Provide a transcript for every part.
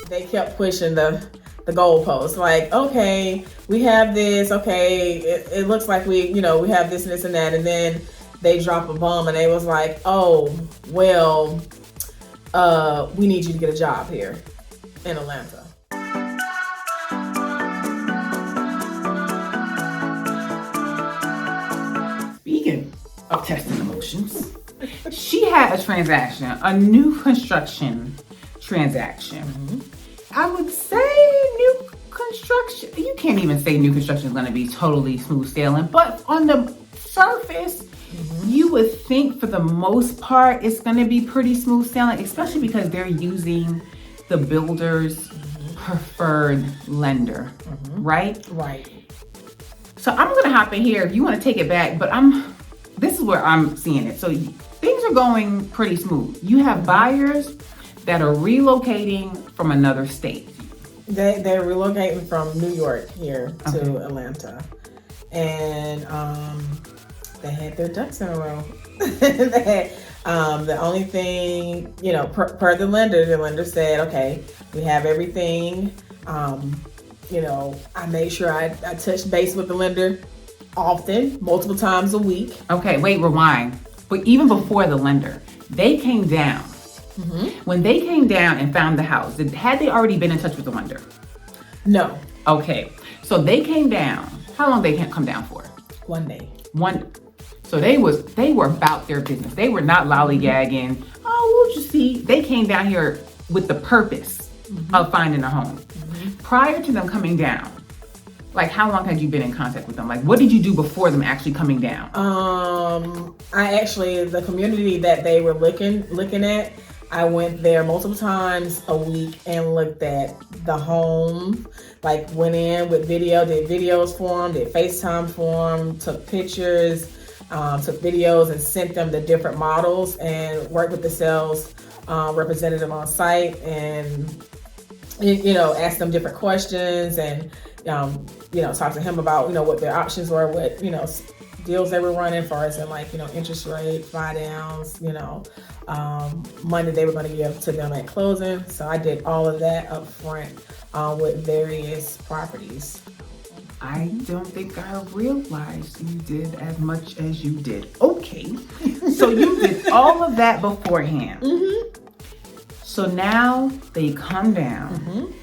they kept pushing the goalposts. Like, okay, we have this. Okay, it looks like we have this and this and that, and then they drop a bomb and they was like, oh, well, we need you to get a job here in Atlanta. Speaking of testing emotions, she had a transaction, a new construction transaction. I would say new construction, you can't even say new construction is going to be totally smooth sailing, but on the surface, you would think for the most part it's going to be pretty smooth sailing, especially because they're using the builder's preferred lender, right? Right. So I'm going to hop in here if you want to take it back, but this is where I'm seeing it. So things are going pretty smooth. You have buyers that are relocating from another state. They're relocating from New York here to Atlanta. And they had their ducks in a row. The only thing, per the lender said, okay, we have everything. I made sure I touched base with the lender often, multiple times a week. Okay, wait, rewind. But even before the lender, they came down. When they came down and found the house, had they already been in touch with the lender? No. Okay, so they came down. How long they come down for? 1 day. So they were about their business. They were not lollygagging. Oh, we'll just see. They came down here with the purpose of finding a home. Prior to them coming down, like how long had you been in contact with them? Like what did you do before them actually coming down? The community that they were looking at, I went there multiple times a week and looked at the home, like went in with video, did videos for them, did FaceTime for them, took pictures, took videos and sent them the different models and worked with the sales representative on site and, asked them different questions and, talk to him about, what their options were, what, deals they were running for us and interest rate, buy downs, money they were going to give to them at closing. So I did all of that up front with various properties. I don't think I realized you did as much as you did. Okay. So you did all of that beforehand. So now they come down.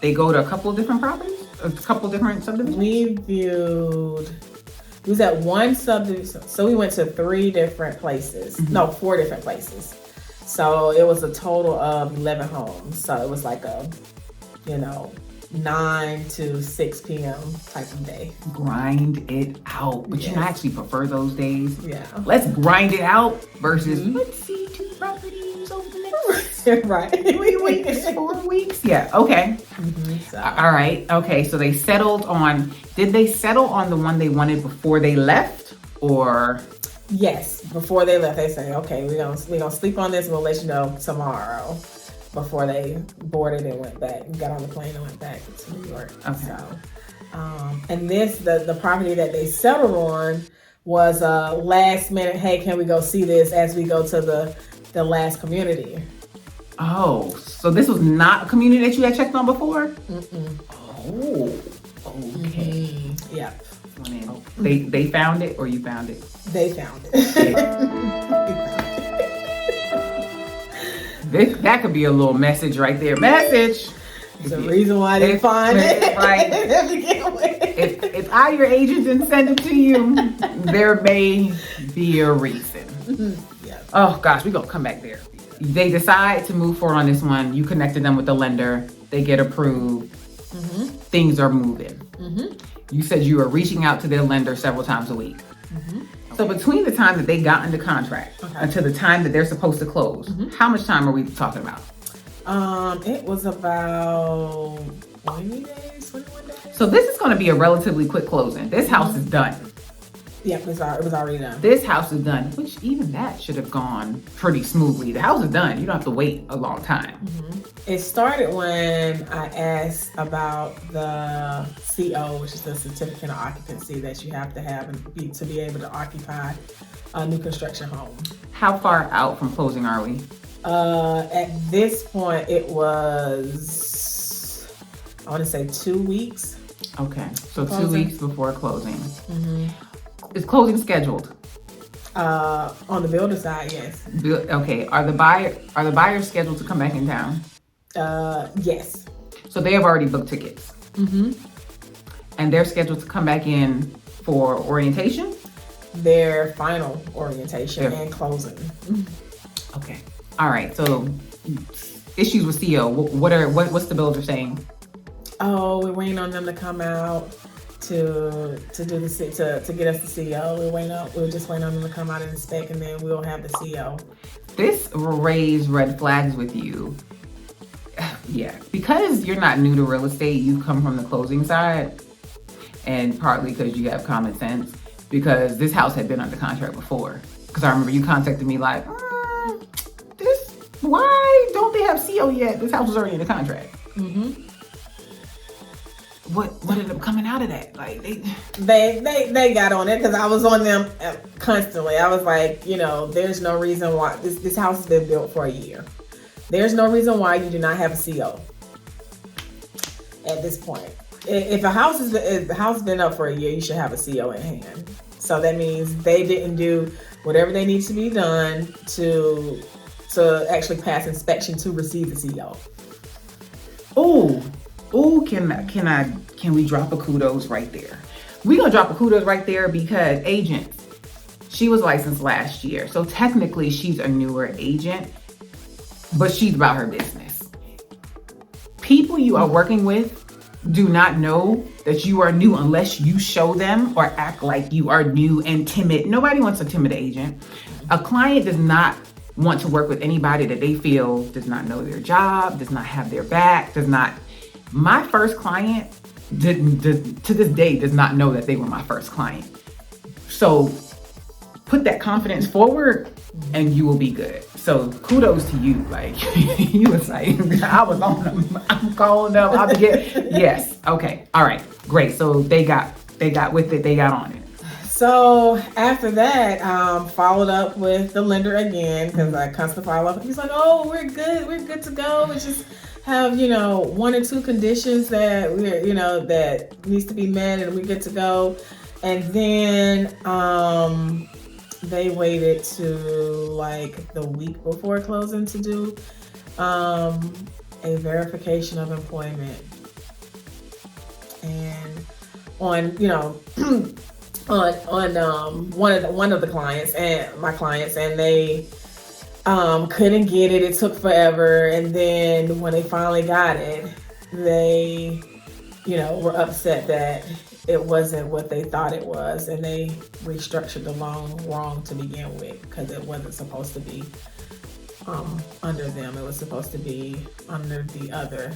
They go to a couple of different properties, a couple of different subdivisions. We was at one subdivision, so we went to 3 different places. No, 4 different places. So it was a total of 11 homes. So it was like a, 9 to 6 p.m. type of day. Grind it out. But you actually prefer those days. Yeah. Let's grind it out versus let's see 2 properties over the next right. 3 weeks, 4 weeks. Yeah. Okay. All right. Okay. So they settled on. Did they settle on the one they wanted before they left, or? Yes. Before they left, they say, "Okay, we're gonna sleep on this, and we'll let you know tomorrow." Before they boarded and went back, got on the plane and went back to New York. Okay. So, and the property that they settled on was last minute. Hey, can we go see this as we go to the last community? Oh, so this was not a community that you had checked on before? Oh, okay. Yeah. They found it, or you found it? They found it. That could be a little message right there. Message. There's a reason why they find it. Right. If I, your agent, didn't send it to you, there may be a reason. Yeah. Oh gosh, we're gonna come back there. They decide to move forward on this one. You connected them with the lender. They get approved. Things are moving. You said you were reaching out to their lender several times a week. So between the time that they got into contract until the time that they're supposed to close, how much time are we talking about? It was about 20 days, 21 days. So this is going to be a relatively quick closing. This house is done. Yeah, it was already done. This house is done, which even that should have gone pretty smoothly. The house is done. You don't have to wait a long time. It started when I asked about the CO, which is the certificate of occupancy that you have to have to be able to occupy a new construction home. How far out from closing are we? At this point, it was, I want to say 2 weeks. Okay, so Closing. 2 weeks before closing. Is closing scheduled? On the builder side, yes. Okay, are the buyers scheduled to come back in town? Yes. So they have already booked tickets. And they're scheduled to come back in for orientation? Their final orientation and closing. Okay. All right. So issues with CO. What's the builder saying? Oh, we're waiting on them to come out to do the to get us the CO. We're just waiting on them to come out and inspect, and then we'll have the CO. This raised red flags with you. Yeah, because you're not new to real estate, you come from the closing side, and partly because you have common sense, because this house had been under contract before. Because I remember you contacted me like, why don't they have CO yet? This house was already in the contract. What ended up coming out of that? Like they got on it because I was on them constantly. I was like, there's no reason why this house has been built for a year. There's no reason why you do not have a CO at this point. If the house has been up for a year, you should have a CO in hand. So that means they didn't do whatever they need to be done to actually pass inspection to receive the CO. Can we drop a kudos right there? We're gonna drop a kudos right there because agents, she was licensed last year. So technically she's a newer agent, but she's about her business. People you are working with do not know that you are new unless you show them or act like you are new and timid. Nobody wants a timid agent. A client does not want to work with anybody that they feel does not know their job, does not have their back, My first client to this day does not know that they were my first client. So put that confidence forward and you will be good. So kudos to you. Like you was like, I was on them. I'm calling them. I'll get yes. Okay. All right. Great. So they got with it. They got on it. So after that, followed up with the lender again because I constantly follow up. He's like, "Oh, we're good to go. We just have 1 or 2 conditions that that needs to be met, and we're good to go." And then they waited to like the week before closing to do a verification of employment, and on one of the clients and my clients, and they couldn't get it. It took forever, and then when they finally got it, they were upset that it wasn't what they thought it was, and they restructured the loan wrong to begin with because it wasn't supposed to be under them. It was supposed to be under the other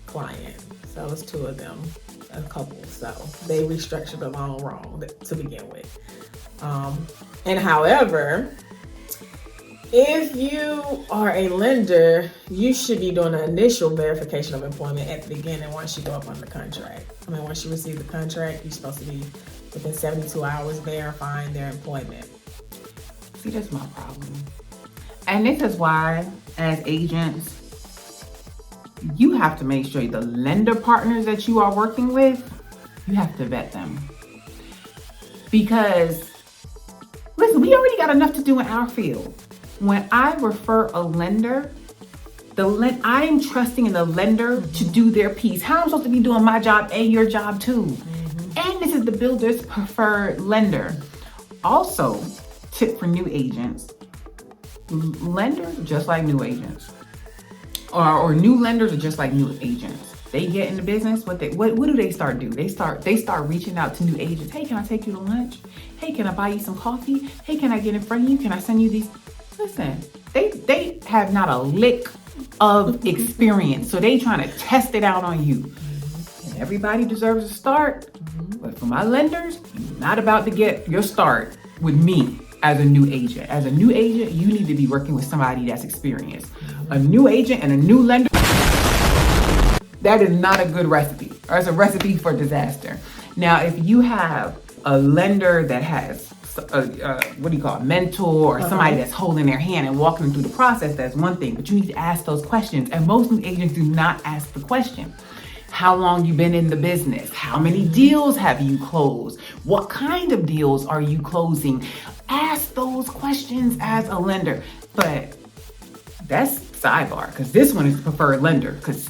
client. So it was 2 of them, a couple. So they restructured the loan wrong to begin with. And however, if you are a lender, you should be doing an initial verification of employment at the beginning once you go up on the contract. Once you receive the contract, you're supposed to be within 72 hours verifying their employment. See, that's my problem. And this is why, as agents, you have to make sure the lender partners that you are working with, you have to vet them. Because, listen, we already got enough to do in our field. When I refer a lender, I am trusting in the lender to do their piece. How I'm supposed to be doing my job and your job too. And this is the builder's preferred lender. Also, tip for new agents, lenders are just like new agents. Or new lenders are just like new agents. They get in the business, what do they start doing? They start reaching out to new agents. Hey, can I take you to lunch? Hey, can I buy you some coffee? Hey, can I get in front of you? Can I send you these? Listen, they have not a lick of experience, so they trying to test it out on you. And everybody deserves a start, but for my lenders, you're not about to get your start with me as a new agent. As a new agent, you need to be working with somebody that's experienced. A new agent and a new lender, that is not a good recipe, or it's a recipe for disaster. Now, if you have a lender that has what do you call it, mentor or somebody that's holding their hand and walking them through the process, that's one thing. But you need to ask those questions. And most new agents do not ask the question. How long you been in the business? How many deals have you closed? What kind of deals are you closing? Ask those questions as a lender. But that's sidebar, because this one is preferred lender, because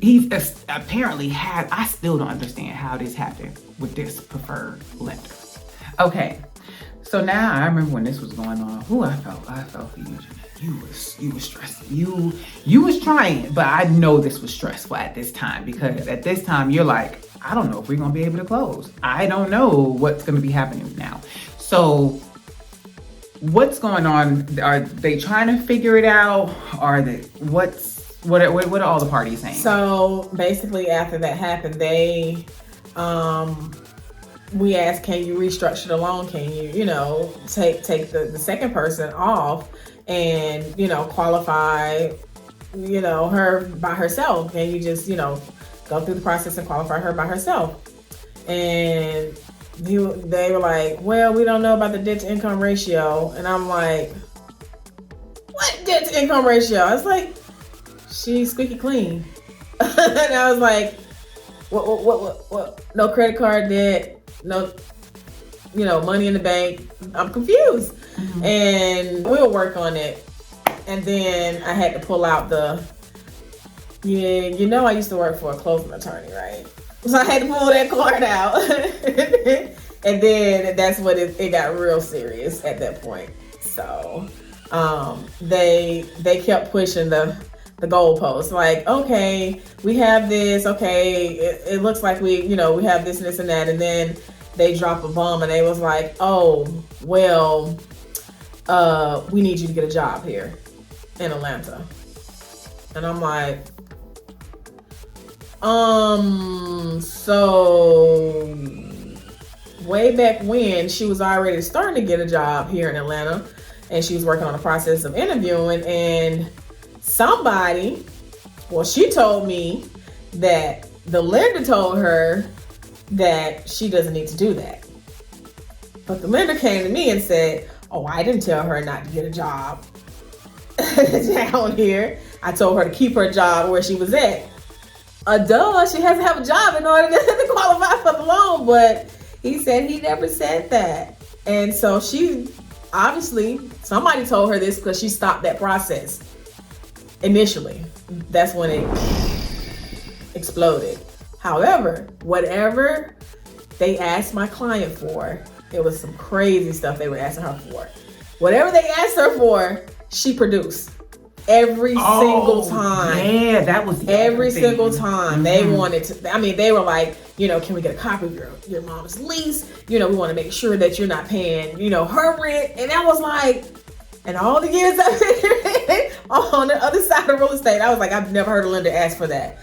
he's apparently had, I still don't understand how this happened with this preferred lender. Okay, so now I remember when this was going on. I felt for you, Jeanette. You was stressing. You was trying, but I know this was stressful at this time, because at this time you're like, I don't know if we're gonna be able to close. I don't know what's gonna be happening now. So what's going on? Are they trying to figure it out? What are all the parties saying? So basically, after that happened, they we asked, can you restructure the loan? Can you take the second person off and qualify her by herself? Can you just go through the process and qualify her by herself? And they were like, well, we don't know about the debt to income ratio. And I'm like, what debt to income ratio? I was like, she's squeaky clean. And I was like, what? No credit card debt, no, money in the bank. I'm confused. Mm-hmm. And we'll work on it. And then I had to pull out I used to work for a closing attorney, right? So I had to pull that card out. And then that's when it got real serious at that point. So they kept pushing the goalposts, like, okay, we have this, okay, it looks like we have this and this and that, and then they drop a bomb and they was like, oh, well, we need you to get a job here in Atlanta. And I'm like, so way back when, she was already starting to get a job here in Atlanta, and she was working on the process of interviewing, and she told me that the lender told her that she doesn't need to do that. But the lender came to me and said, oh, I didn't tell her not to get a job down here. I told her to keep her job where she was at. She has to have a job in order to qualify for the loan. But he said he never said that. And so she, obviously, somebody told her this because she stopped that process initially. That's when it exploded. However, whatever they asked my client for, it was some crazy stuff they were asking her for. Whatever they asked her for, she produced. Every single time. Yeah, that was every single time. They wanted to, they were like, can we get a copy of your mom's lease? We want to make sure that you're not paying, her rent. And that was like, and all the years I've been on the other side of real estate, I was like, I've never heard a lender ask for that.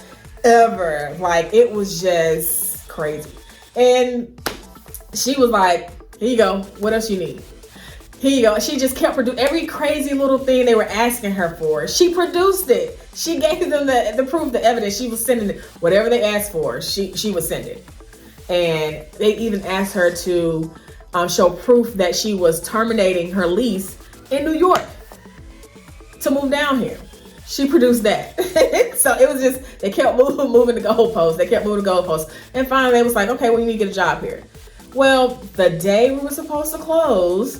Ever. Like, it was just crazy. And she was like, here you go. What else you need? Here you go. She just kept producing every crazy little thing they were asking her for. She produced it. She gave them the proof, the evidence. She was sending it. Whatever they asked for, she would send it. And they even asked her to show proof that she was terminating her lease in New York to move down here. She produced that. So it was just, they kept moving the goalposts. They kept moving the goalposts. And finally they was like, okay, well, you need to get a job here. Well, the day we were supposed to close,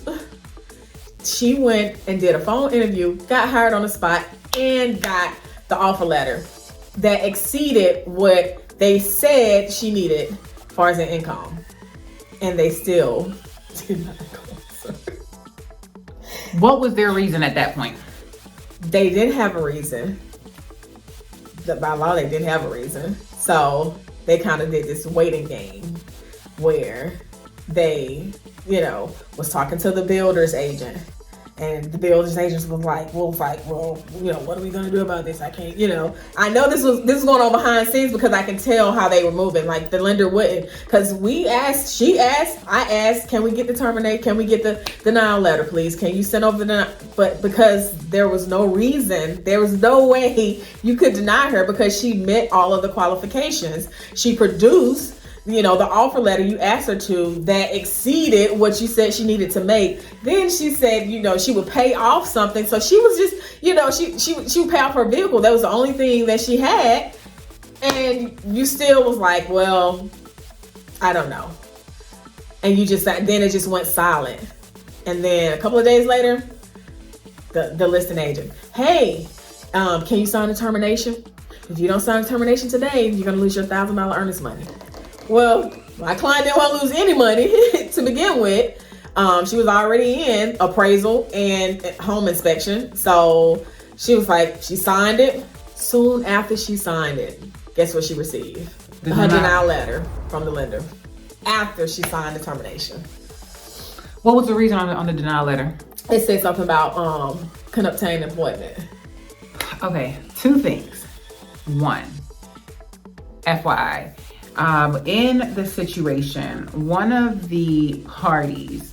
she went and did a phone interview, got hired on the spot, and got the offer letter that exceeded what they said she needed as far as an income. And they still did not close. What was their reason at that point? They didn't have a reason. By law, they didn't have a reason. So they kind of did this waiting game where they, was talking to the builder's agent. And the builder's agent was like, well, what are we going to do about this? I can't, I know this was going on behind the scenes because I can tell how they were moving. Like, the lender wouldn't, because she asked, I asked, can we get the terminate? Can we get the denial letter, please? Can you send over the denial? But because there was no reason, there was no way you could deny her because she met all of the qualifications. She produced the offer letter you asked her to that exceeded what you said she needed to make. Then she said, she would pay off something. So she was just, she would pay off her vehicle. That was the only thing that she had. And you still was like, well, I don't know. And then it just went silent. And then a couple of days later, the listing agent, hey, can you sign a termination? If you don't sign a termination today, you're going to lose your $1,000 earnest money. Well, my client didn't want to lose any money to begin with. She was already in appraisal and home inspection. So she was like, she signed it. Soon after she signed it, guess what she received? Her denial letter from the lender after she signed the termination. What was the reason on the denial letter? It said something about couldn't obtain employment. Okay, 2 things. 1, FYI, in the situation, one of the parties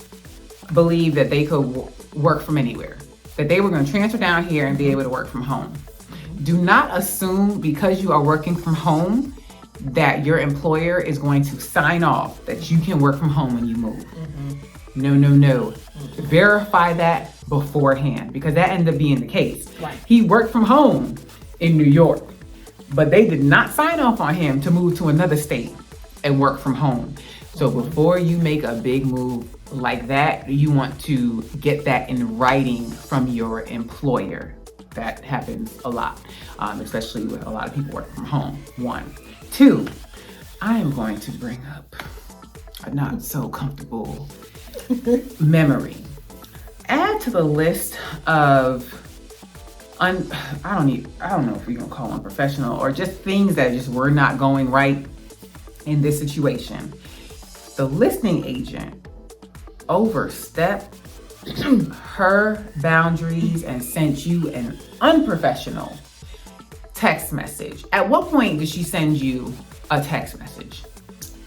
believed that they could work from anywhere, that they were going to transfer down here and be able to work from home. Do not assume because you are working from home that your employer is going to sign off that you can work from home when you move. No. Verify that beforehand, because that ended up being the case. Right. He worked from home in New York, but they did not sign off on him to move to another state and work from home. So before you make a big move like that, you want to get that in writing from your employer. That happens a lot, especially with a lot of people working from home. 1. 2, I am going to bring up a not so comfortable memory. Add to the list of I don't know if you're gonna call them unprofessional or just things that just were not going right in this situation. The listing agent overstepped her boundaries and sent you an unprofessional text message. At what point did she send you a text message?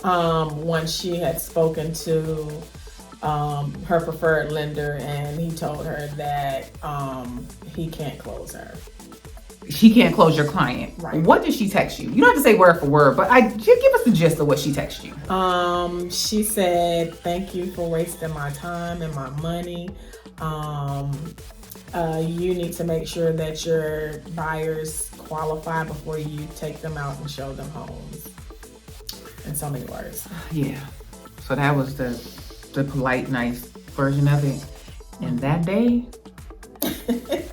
Once she had spoken to her preferred lender, and he told her that he can't close her. She can't close your client. Right. What did she text you? You don't have to say word for word, but give us the gist of what she texted you. She said, "Thank you for wasting my time and my money. You need to make sure that your buyers qualify before you take them out and show them homes." In so many words. Yeah. So that was the polite, nice version of it. And that day,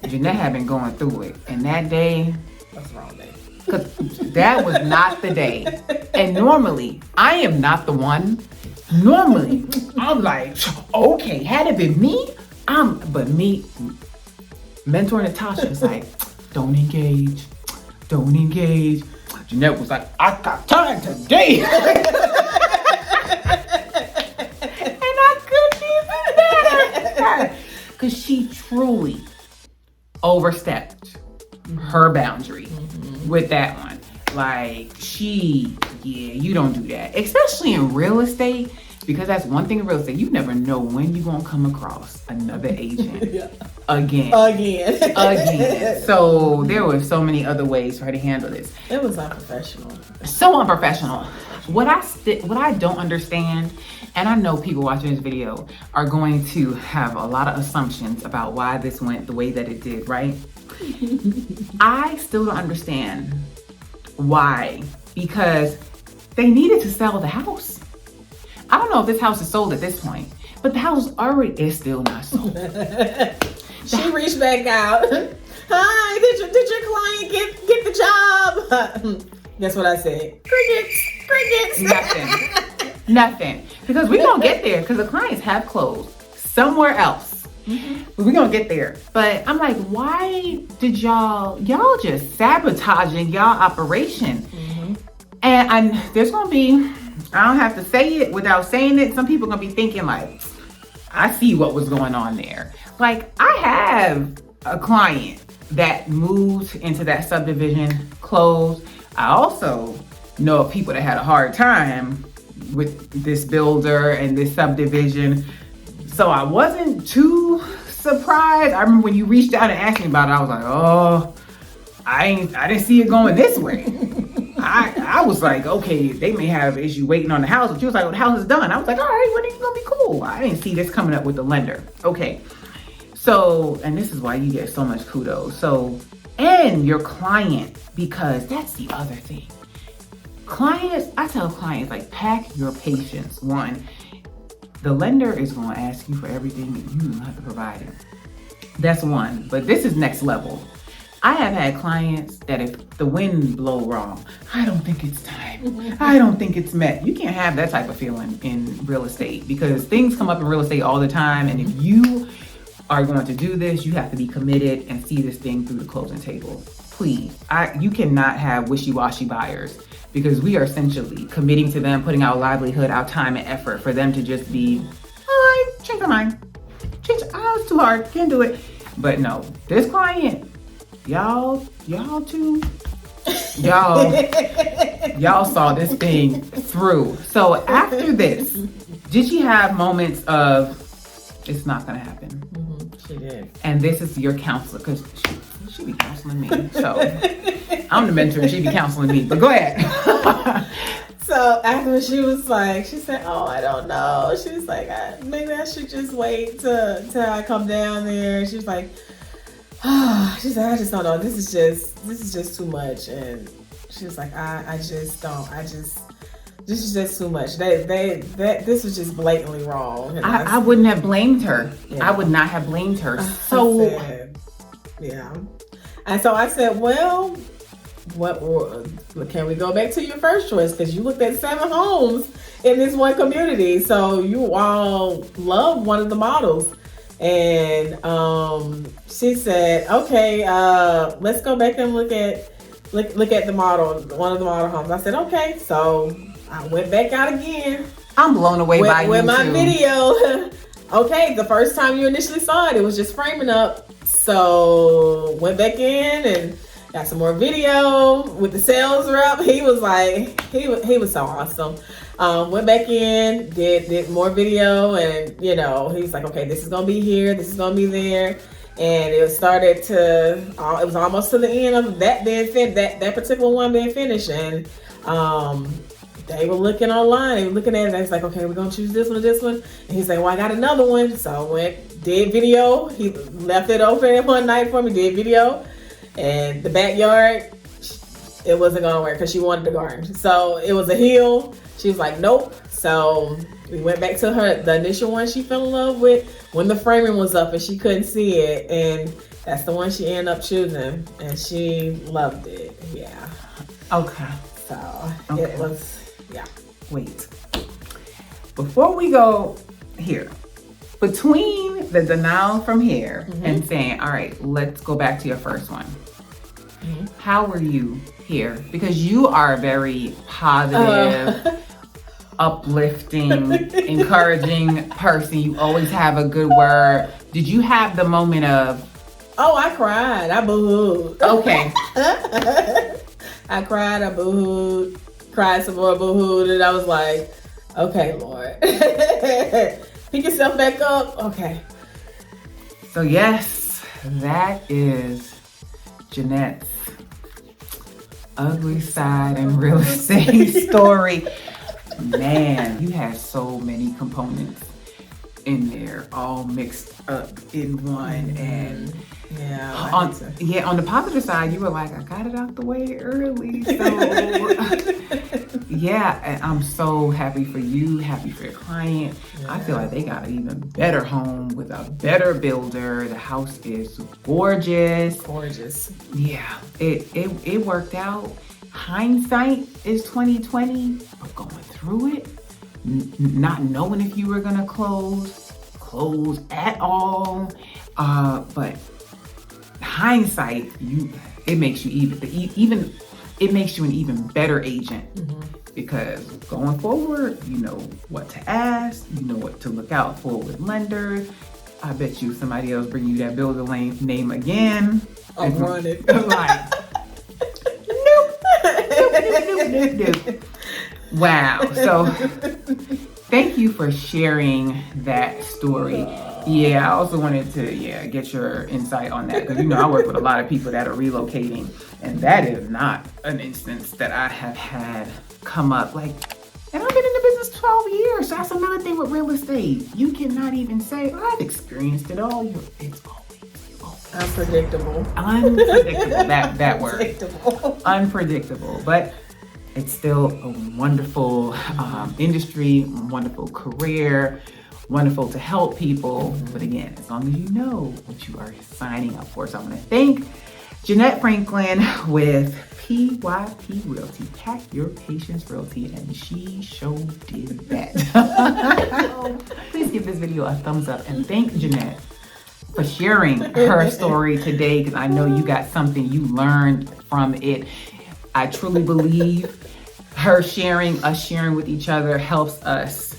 Jeanette had been going through it. And that day, that's the wrong day. Because that was not the day. And normally, I am not the one. Normally, I'm like, okay, had it been me, but me, mentor NATASHA is like, don't engage. Jeanette was like, I got time today. Because she truly overstepped her boundary with that one. Like, you don't do that. Especially in real estate, because that's one thing in real estate. You never know when you're going to come across another agent again. So there were so many other ways for her to handle this. It was unprofessional. So unprofessional. What I don't understand, and I know people watching this video are going to have a lot of assumptions about why this went the way that it did, right? I still don't understand why, because they needed to sell the house. I don't know if this house is sold at this point, but the house already is still not sold. She reached back out. Hi, did your client get the job? Guess what I said? Crickets. Nothing. Because we're going to get there, because the clients have closed somewhere else. We're going to get there. But I'm like, why did y'all just sabotaging y'all operation? And there's going to be, I don't have to say it without saying it. Some people are going to be thinking like, I see what was going on there. Like, I have a client that moved into that subdivision, closed. I also know of people that had a hard time with this builder and this subdivision. So I wasn't too surprised. I remember when you reached out and asked me about it, I was like, oh, I didn't see it going this way. I was like, okay, they may have an issue waiting on the house. But she was like, well, the house is done. I was like, all right, when are you going to be cool? I didn't see this coming up with the lender. Okay. So, and this is why you get so much kudos. So, and your client, because that's the other thing. Clients, I tell clients, like, pack your patience. One, the lender is going to ask you for everything and you don't have to provide it. That's one. But this is next level. I have had clients that if the wind blow wrong, I don't think it's time. I don't think it's met. You can't have that type of feeling in real estate because things come up in real estate all the time. And if you are going to do this, you have to be committed and see this thing through the closing table. Please, you cannot have wishy-washy buyers because we are essentially committing to them, putting our livelihood, our time and effort for them to just be, all right, change my mind. It's too hard, can't do it. But no, this client, y'all saw this thing through. So after this, did she have moments of, it's not gonna happen? Mm-hmm, she did. And this is your counselor, because she be counseling me. So I'm the mentor and she be counseling me, but go ahead. So after she said, oh, I don't know. She was like, maybe I should just wait till I come down there. She was like, she said, I just don't know. This is just too much. And she was like, this is just too much. This was just blatantly wrong. And I wouldn't have blamed her. Yeah. I would not have blamed her. So yeah. And so I said, well, can we go back to your first choice? Because you looked at 7 homes in this one community. So you all love one of the models. And she said, okay, let's go back and look at the model, one of the model homes. I said, okay. So I went back out again. I'm blown away by you with my too. Video. Okay, the first time you initially saw it, it was just framing up. So went back in and got some more video with the sales rep. He was like, he was so awesome. Went back in, did more video, and he was like, okay, this is gonna be here, this is gonna be there, and it started to. It was almost to the end of that being that particular one being finished, and they were looking online, they were looking at it, and I was like, okay, we're gonna choose this one or this one, and he's like, well, I got another one, so I did video. He left it open one night for me, did video. And the backyard, it wasn't gonna work because she wanted the garden. So it was a hill. She was like, nope. So we went back to the initial one she fell in love with when the framing was up and she couldn't see it. And that's the one she ended up choosing. And she loved it. Yeah. Okay. So okay. It was, yeah. Wait. Before we go here, between the denial from here and saying, all right, let's go back to your first one. Mm-hmm. How were you here? Because you are a very positive, uplifting, encouraging person. You always have a good word. Did you have the moment of, oh, I cried. I boo-hooed. Okay. I cried. I boo-hooed. Cried some more, boo-hooed. And I was like, okay, Lord. Pick yourself back up. Okay. So yes, that is Jeanette's ugly side and real estate story. Man, you had so many components in there, all mixed up in one. And on the positive side, you were like, I got it out the way early. So yeah, I'm so happy for you, happy for your client. Yeah. I feel like they got an even better home with a better builder. The house is gorgeous. Gorgeous. Yeah, it worked out. Hindsight is 2020, but going through it, not knowing if you were gonna close at all, but hindsight, it makes you it makes you an even better agent, because going forward, you know what to ask, you know what to look out for with lenders. I bet you somebody else bring you that builder name again. I'm running. Like, nope. Wow. So thank you for sharing that story. Yeah, I also wanted to get your insight on that, because I work with a lot of people that are relocating, and that is not an instance that I have had come up. Like, and I've been in the business 12 years. So that's another thing with real estate. You cannot even say, I've experienced it all. It's always Unpredictable. Unpredictable. that word. Unpredictable. Unpredictable. But it's still a wonderful industry, wonderful career, wonderful to help people. But again, as long as you know what you are signing up for. So I want to thank Jeanette Franklin with PYP Realty, Pack Your Patience Realty, and she sure did that. Please give this video a thumbs up and thank Jeanette for sharing her story today, because I know you got something you learned from it. I truly believe us sharing with each other helps us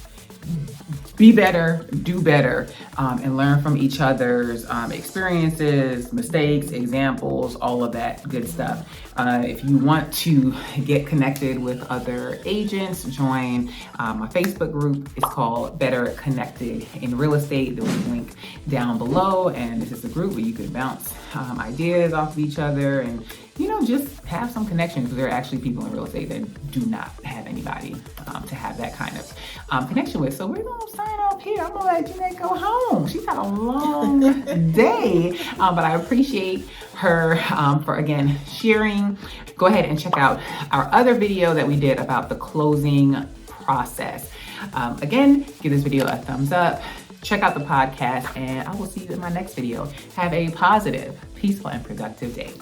be better, do better, and learn from each other's experiences, mistakes, examples, all of that good stuff. If you want to get connected with other agents, join my Facebook group. It's called Better Connected in Real Estate. There's a link down below, and this is a group where you can bounce ideas off of each other and just have some connections, because there are actually people in real estate that do not have anybody to have that kind of connection with. So we're going to sign off here. I'm going to let Jeanette go home. She's had a long day, but I appreciate her for, again, sharing. Go ahead and check out our other video that we did about the closing process. Again, give this video a thumbs up. Check out the podcast, and I will see you in my next video. Have a positive, peaceful, and productive day.